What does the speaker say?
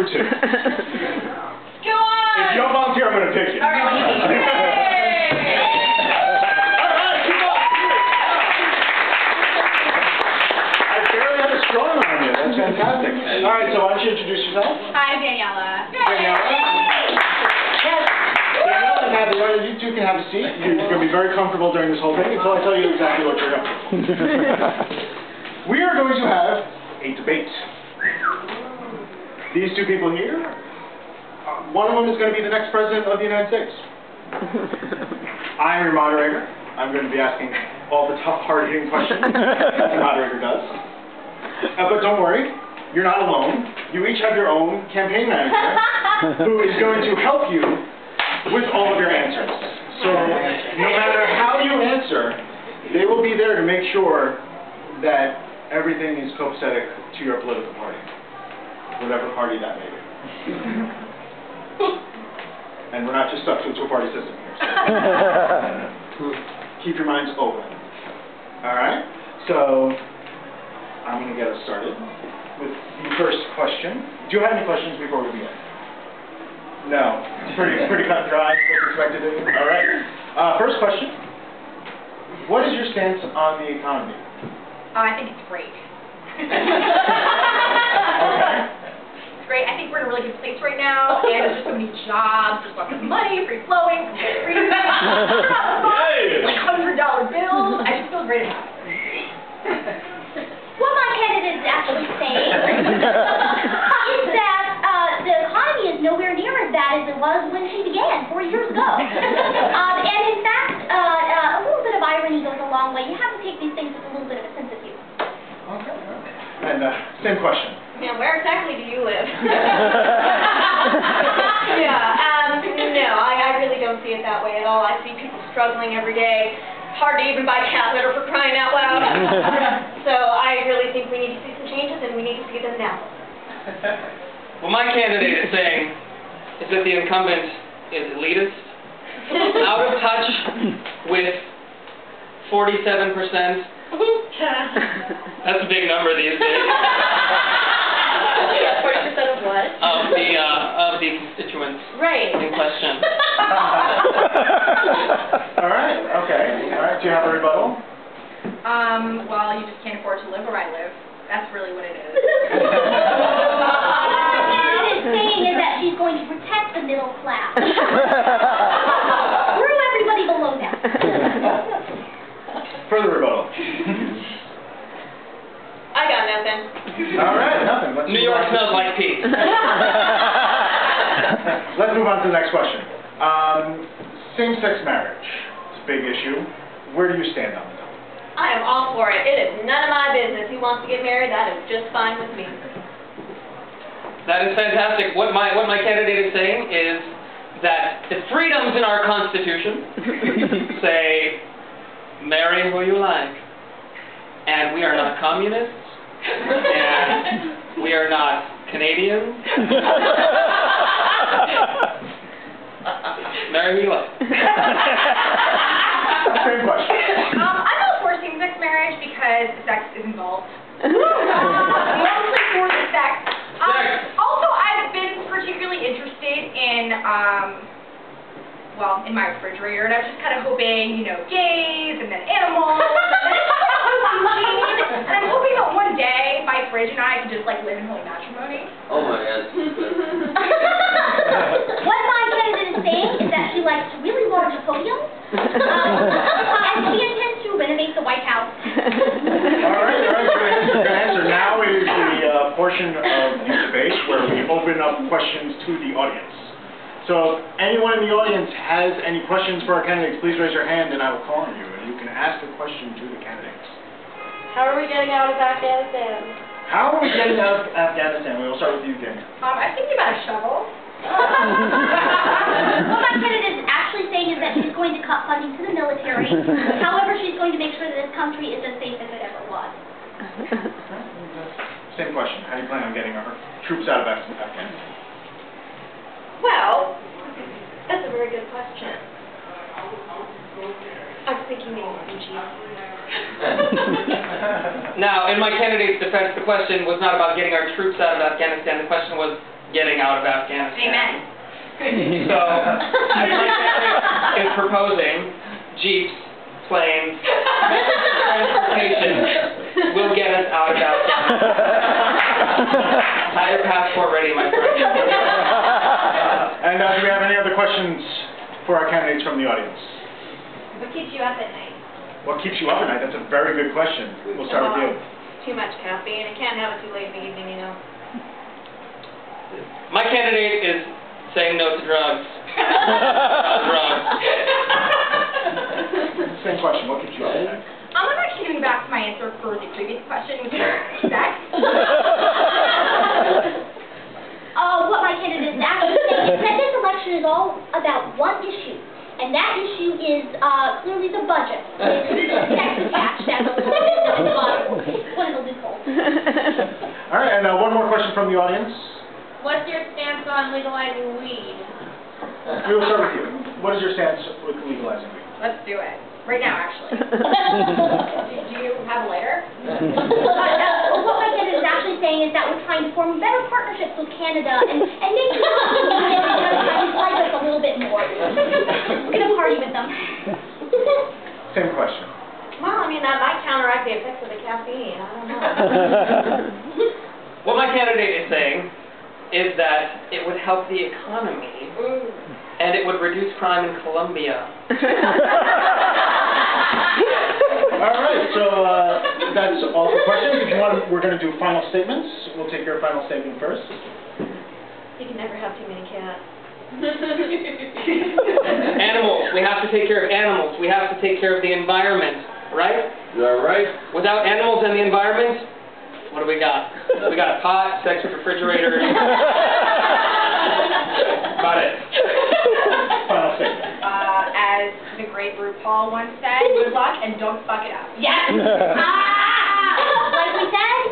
for 2. Go on! If you don't volunteer, I'm going to pick you. All right, what do you need? Yay! I barely had a strong on you. That's fantastic. All right, so why don't you introduce yourself? Hi, Daniela. Daniela. Daniela and Madeline, you two can have a seat. You're going to be very comfortable during this whole thing until I tell you exactly what you're up to. We are going to have a debate. These two people here, one of them is going to be the next president of the United States. I am your moderator. I'm going to be asking all the tough, hard-hitting questions that the moderator does. But don't worry, you're not alone. You each have your own campaign manager who is going to help you with all of your answers. So no matter how you answer, they will be there to make sure that everything is copacetic to your political party, whatever party that may be. And we're not just stuck to a two-party system here. So keep your minds open. All right? So I'm going to get us started with the first question. Do you have any questions before we begin? No. It's pretty cut and dry. What's expected of you? All right. First question. What is your stance on the economy? I think it's great. Okay. It's great. I think we're in a really good place right now, and there's just so many jobs, there's lots of money, free flowing, free like $100 bills. I just feel great about it. What my candidate is actually saying is that the economy is nowhere near as bad as it was when she began 4 years ago. And in fact, a little bit of irony goes a long way. You have to take these things with a little bit of a sense of humor. Okay. And same question. Yeah, where exactly do you live? No, I really don't see it that way at all. I see people struggling every day. Hard to even buy cat litter for crying out loud. So I really think we need to see some changes, and we need to see them now. What my candidate is saying is that the incumbent is elitist, out of touch with 47%. That's a big number these days. 40% of what? Of the constituents Right. in question. All right. Okay. All right. Do you have a rebuttal? Well, you just can't afford to live where I live. That's really what it is. What my candidate is saying is that she's going to protect the middle class. Screw everybody below that. Further rebuttal. I got nothing. All right. Nothing. Let's New York smells like pee. Let's move on to the next question. Same-sex marriage. It's a big issue. Where do you stand on it? I am all for it. It is none of my business. Who wants to get married? That is just fine with me. That is fantastic. What my candidate is saying is that the freedoms in our Constitution say, marry who you like. And we are not communists. And we are not Canadians. Marry who you like. Same question. I'm all for same-sex marriage because sex is involved. Mostly for the sex. Also, I've been particularly interested in, in my refrigerator, and I was just kind of hoping, gays, and then animals, and I'm hoping that one day my fridge and I can just, live in holy matrimony. Oh my God. What my candidate is saying is that she likes really large podiums, and she intends to renovate the White House. All right. Good answer. Now is the portion of the debate where we open up questions to the audience. So if anyone in the audience has any questions for our candidates, please raise your hand and I will call on you, and you can ask a question to the candidates. How are we getting out of Afghanistan? How are we getting out of Afghanistan? We'll start with you, Daniel. I'm thinking about a shovel. What my candidate is actually saying is that she's going to cut funding to the military. However, she's going to make sure that this country is as safe as it ever was. Same question. How do you plan on getting our troops out of Afghanistan? Well, that's a very good question. I was thinking maybe refugees. Now, in my candidate's defense, the question was not about getting our troops out of Afghanistan. The question was, getting out of Afghanistan. Amen. So, as my candidate is proposing, jeeps, planes, methods of transportation will get us out of Afghanistan. Have your passport ready, my friend. And do we have any other questions for our candidates from the audience? What keeps you up at night? What keeps you up at night? That's a very good question. We'll start with you. Too much caffeine. I can't have it too late in the evening, you know. My candidate is saying no to drugs. Drugs. Same question. What keeps you up at night? I'm actually going back to my answer for the previous question, which is sex. What my candidate is actually saying is that this election is all about one issue, and that issue is clearly the budget. There's sex attached as a one of the loopholes. All right, and one more question from the audience. What's your stance on legalizing weed? We will start with you. What is your stance with legalizing weed? Let's do it. Right now, actually. Do you have a lighter? What my candidate is actually saying is that we're trying to form better partnerships with Canada and maybe like us a little bit more. We're going to party with them. Same question. Well, I mean, that might counteract the effects of the caffeine. I don't know. What my candidate is saying is that it would help the economy and it would reduce crime in Colombia. All right, so that's all the questions. If you want, we're going to do final statements. We'll take your final statement first. You can never have too many cats. Animals. We have to take care of animals. We have to take care of the environment, right? You're right. Without animals and the environment, what do we got? We got a pot, sex with refrigerators. Got it. Final statement. As the great RuPaul once said, good luck and don't fuck it up. Yes! Like we said,